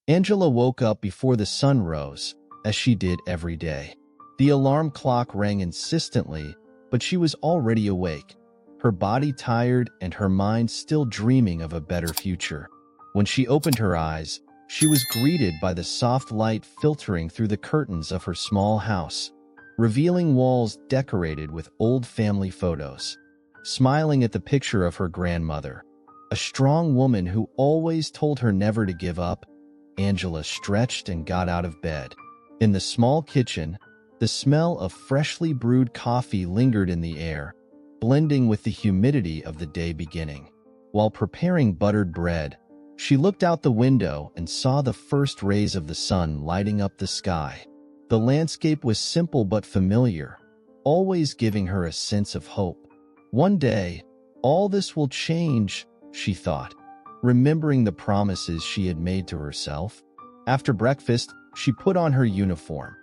Angela woke up before the sun rose, as she did every day. The alarm clock rang insistently, but she was already awake, her body tired and her mind still dreaming of a better future. When she opened her eyes, she was greeted by the soft light filtering through the curtains of her small house, revealing walls decorated with old family photos. Smiling at the picture of her grandmother, a strong woman who always told her never to give up, Angela stretched and got out of bed. In the small kitchen, the smell of freshly brewed coffee lingered in the air, blending with the humidity of the day beginning. While preparing buttered bread, she looked out the window and saw the first rays of the sun lighting up the sky. The landscape was simple but familiar, always giving her a sense of hope. One day, all this will change, she thought, remembering the promises she had made to herself. After breakfast, she put on her uniform,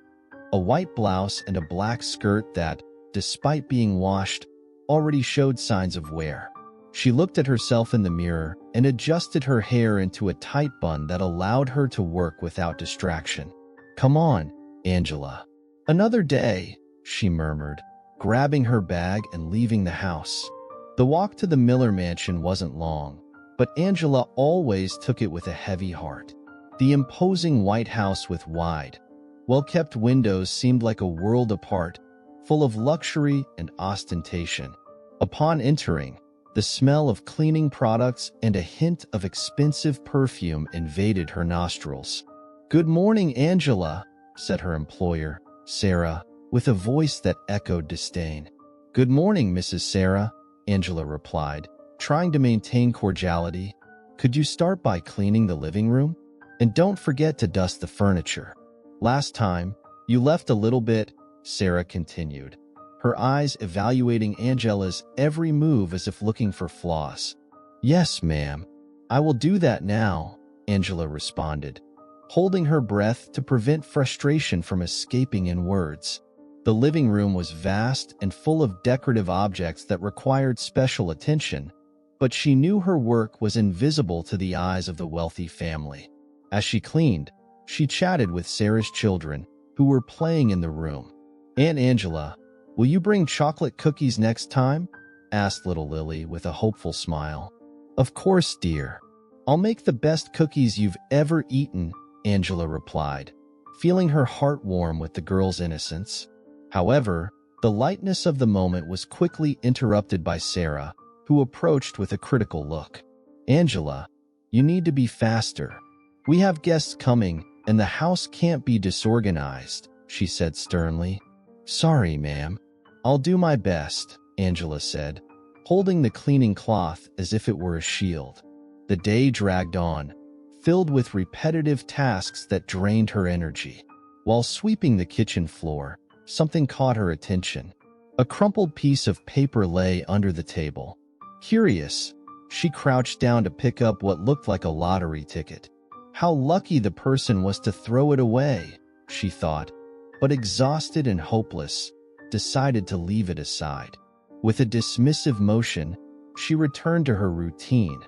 a white blouse and a black skirt that, despite being washed, already showed signs of wear. She looked at herself in the mirror and adjusted her hair into a tight bun that allowed her to work without distraction. "Come on, Angela. Another day," she murmured, grabbing her bag and leaving the house. The walk to the Miller mansion wasn't long, but Angela always took it with a heavy heart. The imposing white house with wide, well-kept windows seemed like a world apart, full of luxury and ostentation. Upon entering, the smell of cleaning products and a hint of expensive perfume invaded her nostrils. "Good morning, Angela," said her employer, Sarah, with a voice that echoed disdain. "Good morning, Mrs. Sarah," Angela replied, trying to maintain cordiality. "Could you start by cleaning the living room? And don't forget to dust the furniture. Last time, you left a little bit," Sarah continued, her eyes evaluating Angela's every move as if looking for flaws. "Yes, ma'am. I will do that now," Angela responded, holding her breath to prevent frustration from escaping in words. The living room was vast and full of decorative objects that required special attention, but she knew her work was invisible to the eyes of the wealthy family. As she cleaned, she chatted with Sarah's children, who were playing in the room. "Aunt Angela, will you bring chocolate cookies next time?" asked little Lily with a hopeful smile. "Of course, dear. I'll make the best cookies you've ever eaten," Angela replied, feeling her heart warm with the girl's innocence. However, the lightness of the moment was quickly interrupted by Sarah, who approached with a critical look. "Angela, you need to be faster. We have guests coming, and the house can't be disorganized," she said sternly. "Sorry, ma'am. I'll do my best," Angela said, holding the cleaning cloth as if it were a shield. The day dragged on, filled with repetitive tasks that drained her energy. While sweeping the kitchen floor, something caught her attention. A crumpled piece of paper lay under the table. Curious, she crouched down to pick up what looked like a lottery ticket. How lucky the person was to throw it away, she thought, but exhausted and hopeless, decided to leave it aside. With a dismissive motion, she returned to her routine,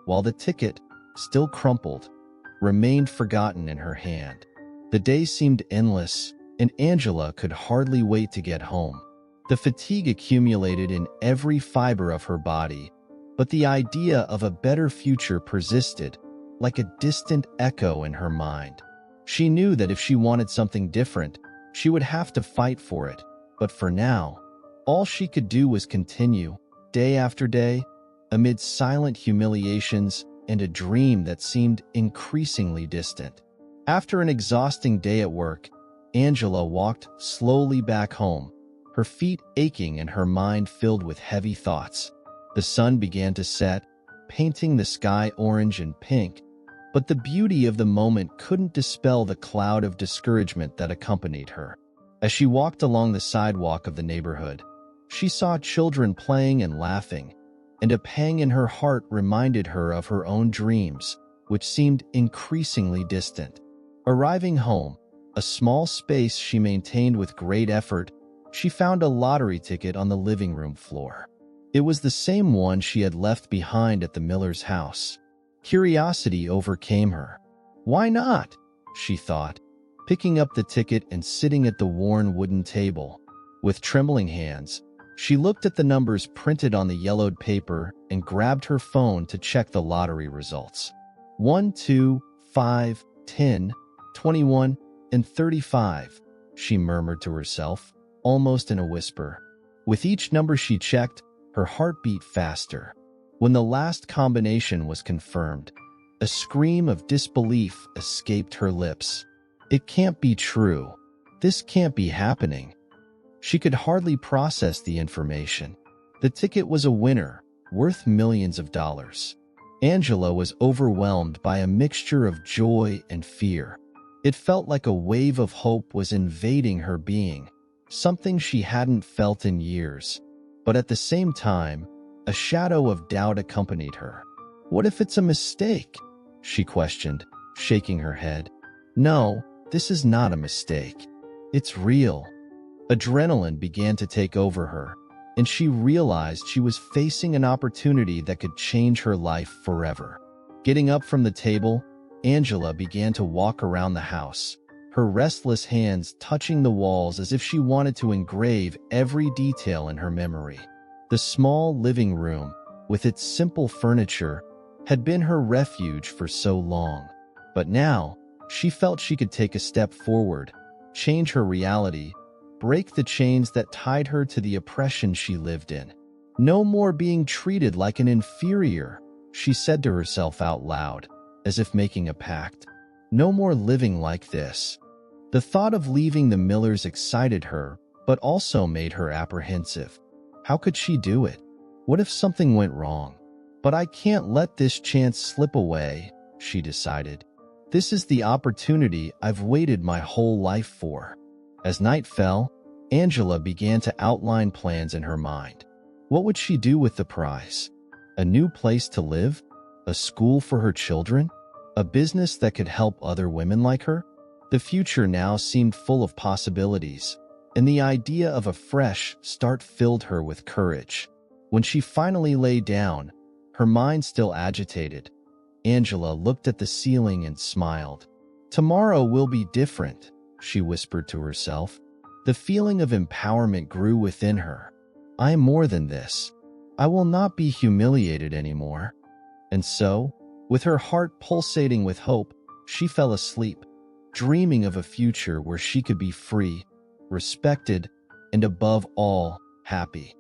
while the ticket, still crumpled, remained forgotten in her hand. The day seemed endless, and Angela could hardly wait to get home. The fatigue accumulated in every fiber of her body, but the idea of a better future persisted, like a distant echo in her mind. She knew that if she wanted something different, she would have to fight for it, but for now, all she could do was continue, day after day, amid silent humiliations and a dream that seemed increasingly distant. After an exhausting day at work, Angela walked slowly back home, her feet aching and her mind filled with heavy thoughts. The sun began to set, painting the sky orange and pink, but the beauty of the moment couldn't dispel the cloud of discouragement that accompanied her. As she walked along the sidewalk of the neighborhood, she saw children playing and laughing, and a pang in her heart reminded her of her own dreams, which seemed increasingly distant. Arriving home, a small space she maintained with great effort, she found a lottery ticket on the living room floor. It was the same one she had left behind at the Miller's house. Curiosity overcame her. Why not? She thought, picking up the ticket and sitting at the worn wooden table. With trembling hands, she looked at the numbers printed on the yellowed paper and grabbed her phone to check the lottery results. 1, 2, 5, 10, 21, and 35, she murmured to herself, almost in a whisper. With each number she checked, her heart beat faster. When the last combination was confirmed, a scream of disbelief escaped her lips. It can't be true. This can't be happening. She could hardly process the information. The ticket was a winner, worth millions of dollars. Angela was overwhelmed by a mixture of joy and fear. It felt like a wave of hope was invading her being, something she hadn't felt in years. But at the same time, a shadow of doubt accompanied her. What if it's a mistake? She questioned, shaking her head. No, this is not a mistake. It's real. Adrenaline began to take over her, and she realized she was facing an opportunity that could change her life forever. Getting up from the table, Angela began to walk around the house, her restless hands touching the walls as if she wanted to engrave every detail in her memory. The small living room, with its simple furniture, had been her refuge for so long. But now, she felt she could take a step forward, change her reality, break the chains that tied her to the oppression she lived in. No more being treated like an inferior, she said to herself out loud, as if making a pact. No more living like this. The thought of leaving the Millers excited her, but also made her apprehensive. How could she do it? What if something went wrong? But I can't let this chance slip away, she decided. This is the opportunity I've waited my whole life for. As night fell, Angela began to outline plans in her mind. What would she do with the prize? A new place to live? A school for her children? A business that could help other women like her? The future now seemed full of possibilities, and the idea of a fresh start filled her with courage. When she finally lay down, her mind still agitated, Angela looked at the ceiling and smiled. Tomorrow will be different, she whispered to herself. The feeling of empowerment grew within her. I am more than this. I will not be humiliated anymore. And so, with her heart pulsating with hope, she fell asleep, dreaming of a future where she could be free, respected, and above all, happy.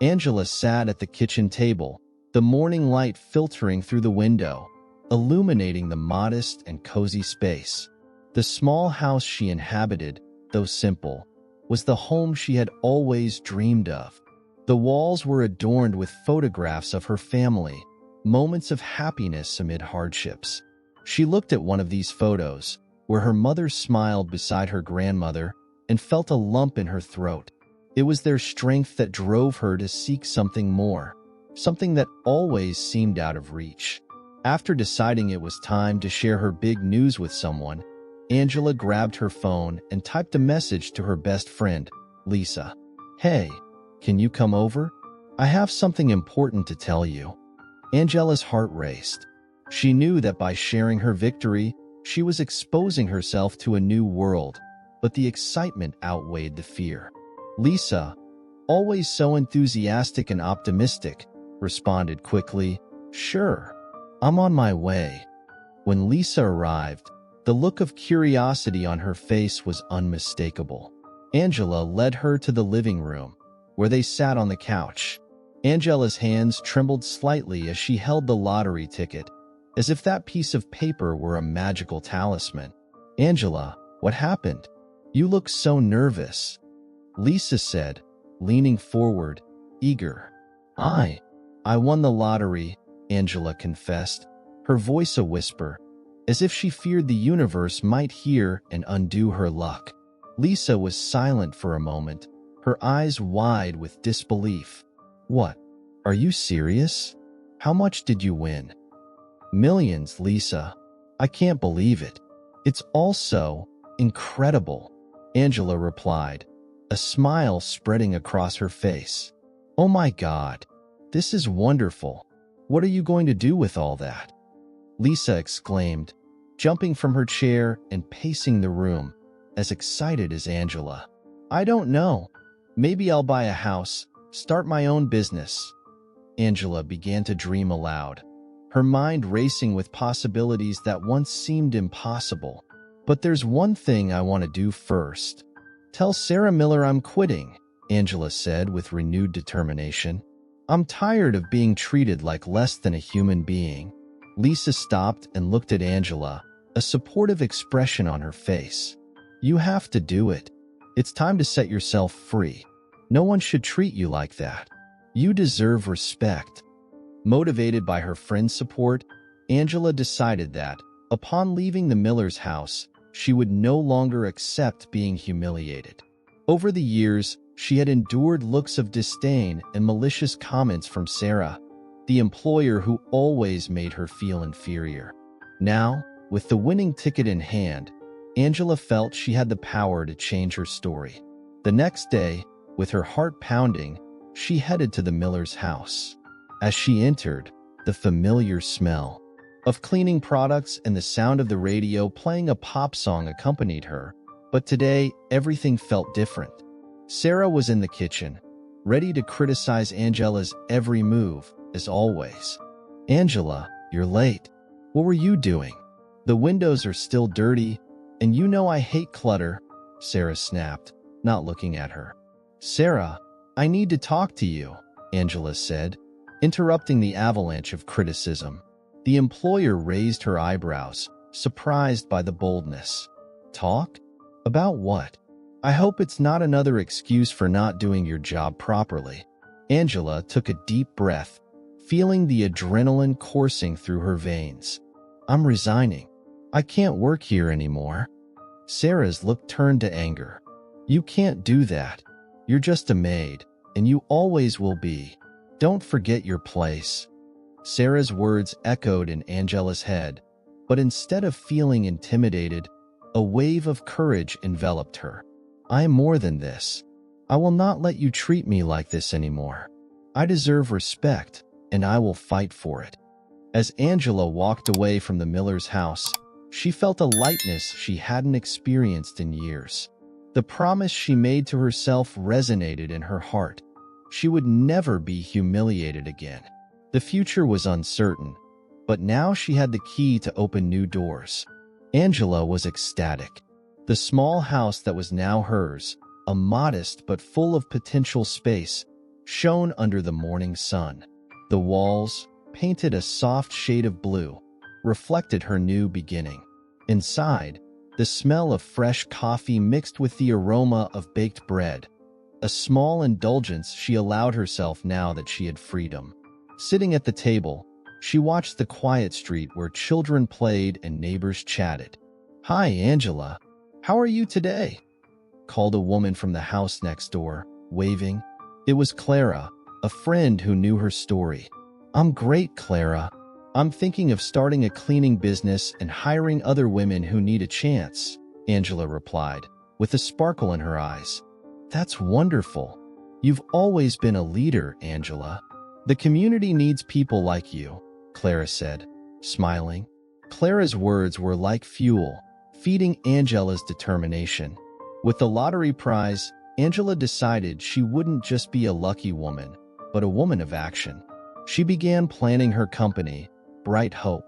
Angela sat at the kitchen table, the morning light filtering through the window, illuminating the modest and cozy space. The small house she inhabited, though simple, was the home she had always dreamed of. The walls were adorned with photographs of her family, moments of happiness amid hardships. She looked at one of these photos, where her mother smiled beside her grandmother, and felt a lump in her throat. It was their strength that drove her to seek something more, something that always seemed out of reach. After deciding it was time to share her big news with someone, Angela grabbed her phone and typed a message to her best friend, Lisa. Hey, can you come over? I have something important to tell you. Angela's heart raced. She knew that by sharing her victory, she was exposing herself to a new world, but the excitement outweighed the fear. Lisa, always so enthusiastic and optimistic, responded quickly, Sure, I'm on my way. When Lisa arrived, the look of curiosity on her face was unmistakable. Angela led her to the living room, where they sat on the couch. Angela's hands trembled slightly as she held the lottery ticket, as if that piece of paper were a magical talisman. Angela, what happened? You look so nervous, Lisa said, leaning forward, eager. I won the lottery, Angela confessed, her voice a whisper, as if she feared the universe might hear and undo her luck. Lisa was silent for a moment, her eyes wide with disbelief. What? Are you serious? How much did you win? Millions, Lisa. I can't believe it. It's all so incredible, Angela replied, a smile spreading across her face. Oh my God, this is wonderful. What are you going to do with all that? Lisa exclaimed, jumping from her chair and pacing the room, as excited as Angela. "I don't know. Maybe I'll buy a house, start my own business." Angela began to dream aloud, her mind racing with possibilities that once seemed impossible. "But there's one thing I want to do first. Tell Sarah Miller I'm quitting," Angela said with renewed determination. "I'm tired of being treated like less than a human being." Lisa stopped and looked at Angela, a supportive expression on her face. "You have to do it. It's time to set yourself free. No one should treat you like that. You deserve respect." Motivated by her friend's support, Angela decided that, upon leaving the Miller's house, she would no longer accept being humiliated. Over the years, she had endured looks of disdain and malicious comments from Sarah, the employer who always made her feel inferior. Now, with the winning ticket in hand, Angela felt she had the power to change her story. The next day, with her heart pounding, she headed to the Miller's house. As she entered, the familiar smell of cleaning products and the sound of the radio playing a pop song accompanied her. But today, everything felt different. Sarah was in the kitchen, ready to criticize Angela's every move, as always. "Angela, you're late. What were you doing? The windows are still dirty, and you know I hate clutter," Sarah snapped, not looking at her. "Sarah, I need to talk to you," Angela said, interrupting the avalanche of criticism. The employer raised her eyebrows, surprised by the boldness. "Talk? About what? I hope it's not another excuse for not doing your job properly." Angela took a deep breath, feeling the adrenaline coursing through her veins. "I'm resigning. I can't work here anymore." Sarah's look turned to anger. "You can't do that. You're just a maid, and you always will be. Don't forget your place." Sarah's words echoed in Angela's head, but instead of feeling intimidated, a wave of courage enveloped her. "I am more than this. I will not let you treat me like this anymore. I deserve respect, and I will fight for it." As Angela walked away from the Miller's house, she felt a lightness she hadn't experienced in years. The promise she made to herself resonated in her heart. She would never be humiliated again. The future was uncertain, but now she had the key to open new doors. Angela was ecstatic. The small house that was now hers, a modest but full of potential space, shone under the morning sun. The walls, painted a soft shade of blue, reflected her new beginning. Inside, the smell of fresh coffee mixed with the aroma of baked bread, a small indulgence she allowed herself now that she had freedom. Sitting at the table, she watched the quiet street where children played and neighbors chatted. "Hi, Angela. How are you today?" called a woman from the house next door, waving. It was Clara, a friend who knew her story. "I'm great, Clara. I'm thinking of starting a cleaning business and hiring other women who need a chance," Angela replied, with a sparkle in her eyes. "That's wonderful. You've always been a leader, Angela. The community needs people like you," Clara said, smiling. Clara's words were like fuel, feeding Angela's determination. With the lottery prize, Angela decided she wouldn't just be a lucky woman, but a woman of action. She began planning her company, Bright Hope.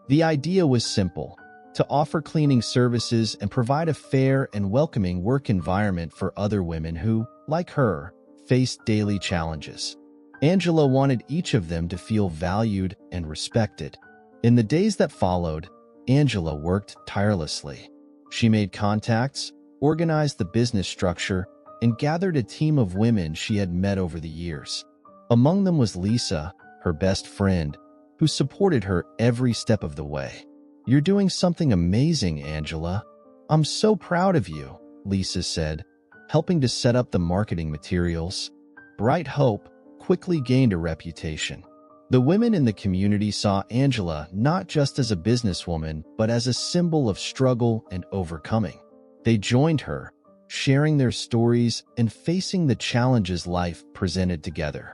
The idea was simple: to offer cleaning services and provide a fair and welcoming work environment for other women who, like her, faced daily challenges. Angela wanted each of them to feel valued and respected. In the days that followed, Angela worked tirelessly. She made contacts, organized the business structure, and gathered a team of women she had met over the years. Among them was Lisa, her best friend, who supported her every step of the way. "You're doing something amazing, Angela. I'm so proud of you," Lisa said, helping to set up the marketing materials. Bright Hope quickly gained a reputation. The women in the community saw Angela not just as a businesswoman, but as a symbol of struggle and overcoming. They joined her, sharing their stories and facing the challenges life presented together.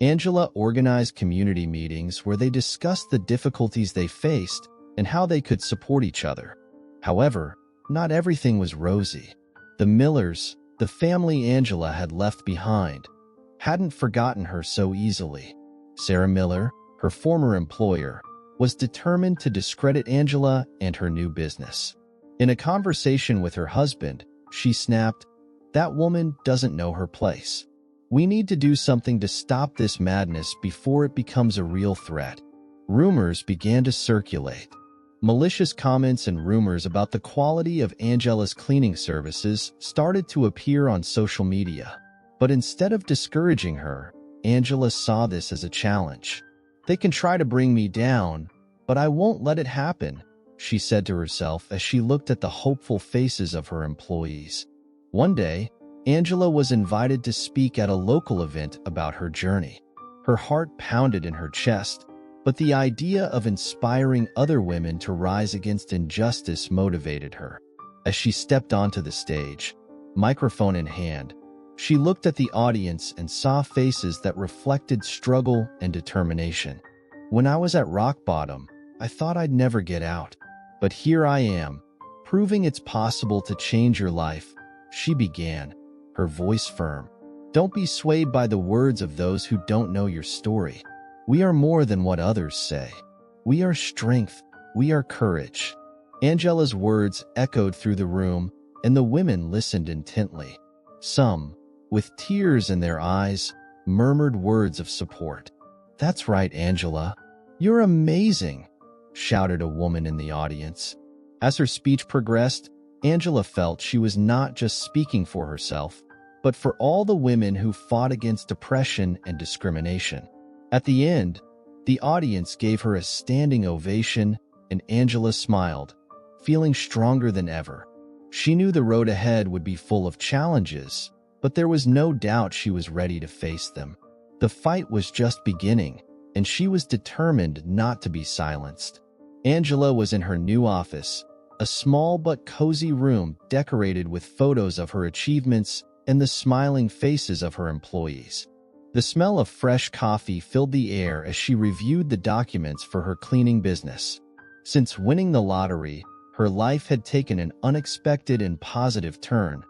Angela organized community meetings where they discussed the difficulties they faced and how they could support each other. However, not everything was rosy. The Millers, the family Angela had left behind, hadn't forgotten her so easily. Sarah Miller, her former employer, was determined to discredit Angela and her new business. In a conversation with her husband, she snapped, "That woman doesn't know her place. We need to do something to stop this madness before it becomes a real threat." Rumors began to circulate. Malicious comments and rumors about the quality of Angela's cleaning services started to appear on social media. But instead of discouraging her, Angela saw this as a challenge. "They can try to bring me down, but I won't let it happen," she said to herself as she looked at the hopeful faces of her employees. One day, Angela was invited to speak at a local event about her journey. Her heart pounded in her chest, but the idea of inspiring other women to rise against injustice motivated her. As she stepped onto the stage, microphone in hand, she looked at the audience and saw faces that reflected struggle and determination. "When I was at rock bottom, I thought I'd never get out. But here I am, proving it's possible to change your life," she began, her voice firm. "Don't be swayed by the words of those who don't know your story. We are more than what others say. We are strength. We are courage." Angela's words echoed through the room, and the women listened intently. Some, with tears in their eyes, murmured words of support. "That's right, Angela. You're amazing," shouted a woman in the audience. As her speech progressed, Angela felt she was not just speaking for herself, but for all the women who fought against oppression and discrimination. At the end, the audience gave her a standing ovation, and Angela smiled, feeling stronger than ever. She knew the road ahead would be full of challenges, but there was no doubt she was ready to face them. The fight was just beginning, and she was determined not to be silenced. Angela was in her new office, a small but cozy room decorated with photos of her achievements and the smiling faces of her employees. The smell of fresh coffee filled the air as she reviewed the documents for her cleaning business. Since winning the lottery, her life had taken an unexpected and positive turn,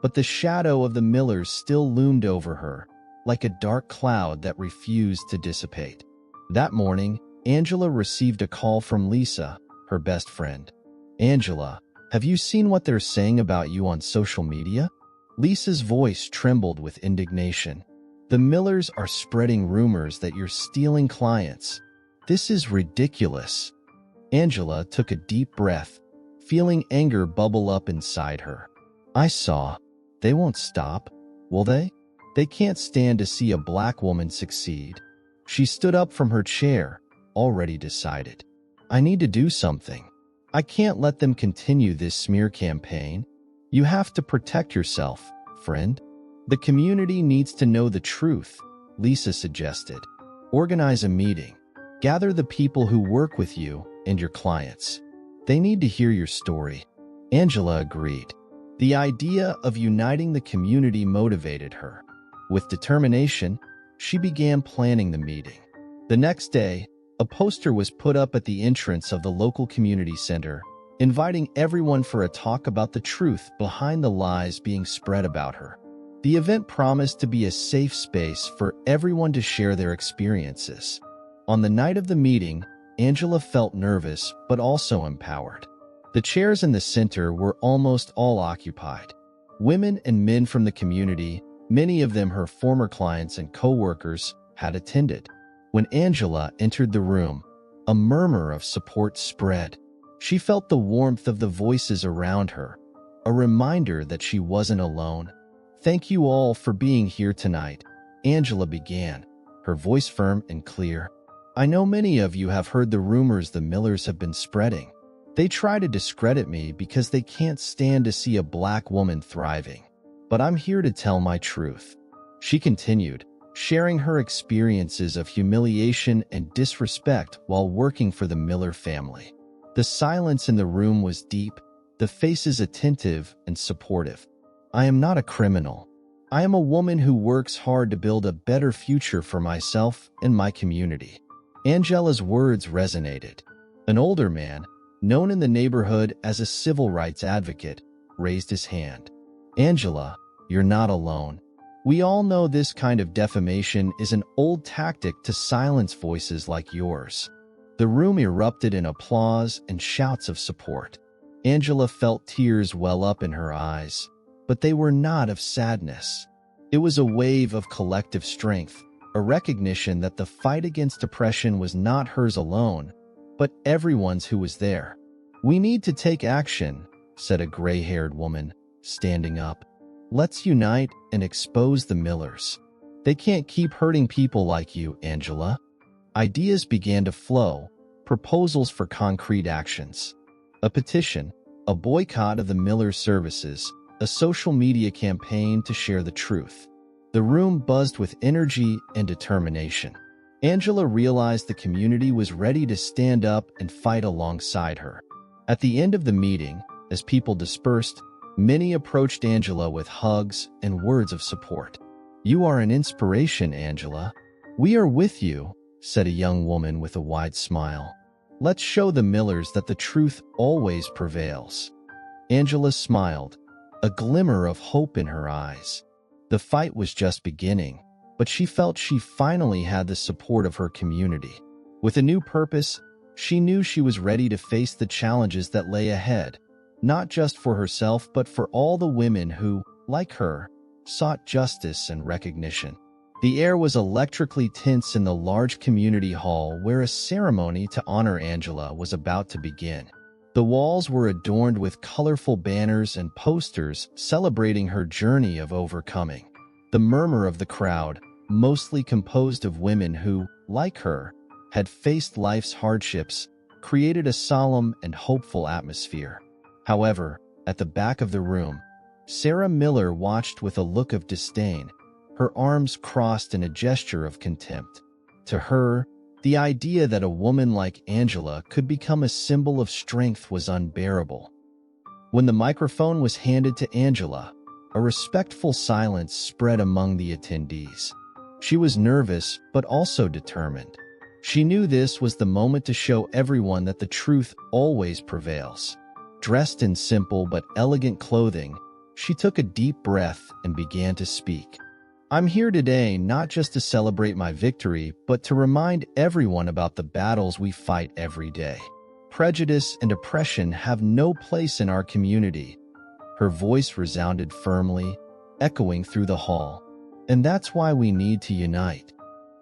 but the shadow of the Millers still loomed over her, like a dark cloud that refused to dissipate. That morning, Angela received a call from Lisa, her best friend. "Angela, have you seen what they're saying about you on social media?" Lisa's voice trembled with indignation. "The Millers are spreading rumors that you're stealing clients. This is ridiculous." Angela took a deep breath, feeling anger bubble up inside her. "I saw. They won't stop, will they? They can't stand to see a black woman succeed." She stood up from her chair, already decided. "I need to do something. I can't let them continue this smear campaign. You have to protect yourself, friend. The community needs to know the truth," Lisa suggested. "Organize a meeting. Gather the people who work with you and your clients. They need to hear your story." Angela agreed. The idea of uniting the community motivated her. With determination, she began planning the meeting. The next day, a poster was put up at the entrance of the local community center, inviting everyone for a talk about the truth behind the lies being spread about her. The event promised to be a safe space for everyone to share their experiences. On the night of the meeting, Angela felt nervous but also empowered. The chairs in the center were almost all occupied. Women and men from the community, many of them her former clients and co-workers, had attended. When Angela entered the room, a murmur of support spread. She felt the warmth of the voices around her, a reminder that she wasn't alone. "Thank you all for being here tonight," Angela began, her voice firm and clear. "I know many of you have heard the rumors the Millers have been spreading. They try to discredit me because they can't stand to see a black woman thriving. But I'm here to tell my truth." She continued, sharing her experiences of humiliation and disrespect while working for the Miller family. The silence in the room was deep, the faces attentive and supportive. "I am not a criminal. I am a woman who works hard to build a better future for myself and my community." Angela's words resonated. An older man, known in the neighborhood as a civil rights advocate, raised his hand. Angela, you're not alone. We all know this kind of defamation is an old tactic to silence voices like yours. The room erupted in applause and shouts of support. Angela felt tears well up in her eyes, but they were not of sadness. It was a wave of collective strength, a recognition that the fight against oppression was not hers alone, but everyone's who was there. We need to take action, said a gray-haired woman, standing up. Let's unite and expose the Millers. They can't keep hurting people like you, Angela. Ideas began to flow, proposals for concrete actions. A petition, a boycott of the Miller services, a social media campaign to share the truth. The room buzzed with energy and determination. Angela realized the community was ready to stand up and fight alongside her. At the end of the meeting, as people dispersed, many approached Angela with hugs and words of support. You are an inspiration, Angela. We are with you, said a young woman with a wide smile. Let's show the Millers that the truth always prevails. Angela smiled, a glimmer of hope in her eyes. The fight was just beginning, but she felt she finally had the support of her community. With a new purpose, she knew she was ready to face the challenges that lay ahead, not just for herself but for all the women who, like her, sought justice and recognition. The air was electrically tense in the large community hall where a ceremony to honor Angela was about to begin. The walls were adorned with colorful banners and posters celebrating her journey of overcoming. The murmur of the crowd, mostly composed of women who, like her, had faced life's hardships, created a solemn and hopeful atmosphere. However, at the back of the room, Sarah Miller watched with a look of disdain, her arms crossed in a gesture of contempt. To her, the idea that a woman like Angela could become a symbol of strength was unbearable. When the microphone was handed to Angela, a respectful silence spread among the attendees. She was nervous, but also determined. She knew this was the moment to show everyone that the truth always prevails. Dressed in simple but elegant clothing, she took a deep breath and began to speak. I'm here today not just to celebrate my victory, but to remind everyone about the battles we fight every day. Prejudice and oppression have no place in our community. Her voice resounded firmly, echoing through the hall. And that's why we need to unite.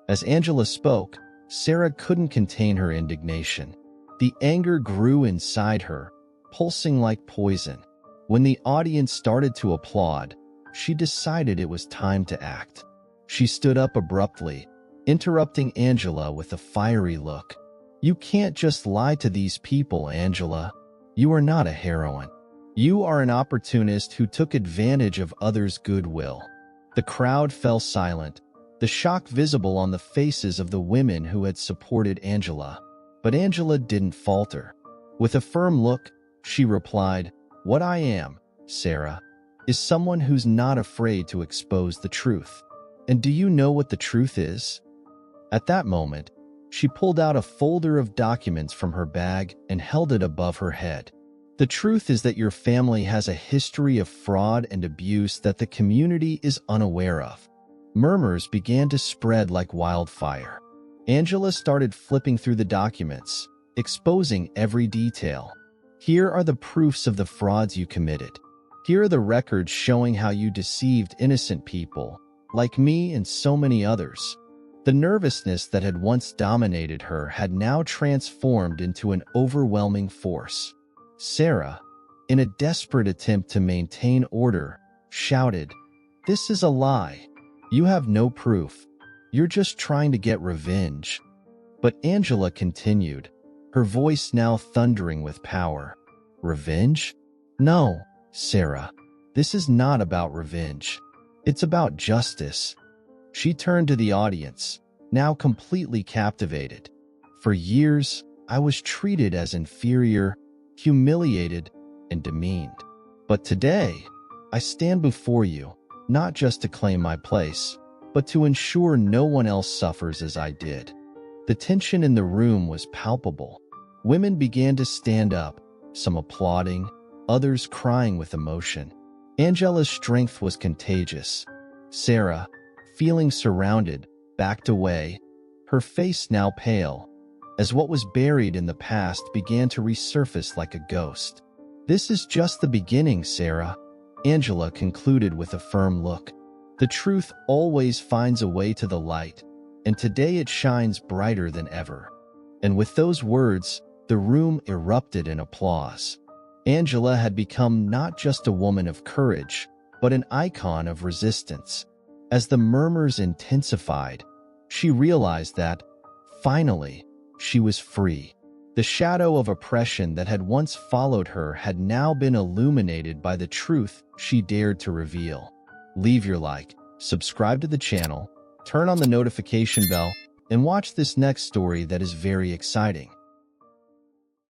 As Angela spoke, Sarah couldn't contain her indignation. The anger grew inside her, pulsing like poison. When the audience started to applaud, she decided it was time to act. She stood up abruptly, interrupting Angela with a fiery look. You can't just lie to these people, Angela. You are not a heroine. You are an opportunist who took advantage of others' goodwill. The crowd fell silent, the shock visible on the faces of the women who had supported Angela. But Angela didn't falter. With a firm look, she replied, What I am, Sarah, is someone who's not afraid to expose the truth. And do you know what the truth is? At that moment, she pulled out a folder of documents from her bag and held it above her head. The truth is that your family has a history of fraud and abuse that the community is unaware of. Murmurs began to spread like wildfire. Angela started flipping through the documents, exposing every detail. Here are the proofs of the frauds you committed. Here are the records showing how you deceived innocent people, like me and so many others. The nervousness that had once dominated her had now transformed into an overwhelming force. Sarah, in a desperate attempt to maintain order, shouted, This is a lie. You have no proof. You're just trying to get revenge. But Angela continued, her voice now thundering with power. Revenge? No, Sarah. This is not about revenge. It's about justice. She turned to the audience, now completely captivated. For years, I was treated as inferior, humiliated, and demeaned. But today, I stand before you, not just to claim my place, but to ensure no one else suffers as I did. The tension in the room was palpable. Women began to stand up, some applauding, others crying with emotion. Angela's strength was contagious. Sarah, feeling surrounded, backed away, her face now pale, as what was buried in the past began to resurface like a ghost. "This is just the beginning, Sarah," Angela concluded with a firm look. "The truth always finds a way to the light, and today it shines brighter than ever." And with those words, the room erupted in applause. Angela had become not just a woman of courage, but an icon of resistance. As the murmurs intensified, she realized that, finally, she was free. The shadow of oppression that had once followed her had now been illuminated by the truth she dared to reveal. Leave your like, subscribe to the channel, turn on the notification bell, and watch this next story that is very exciting.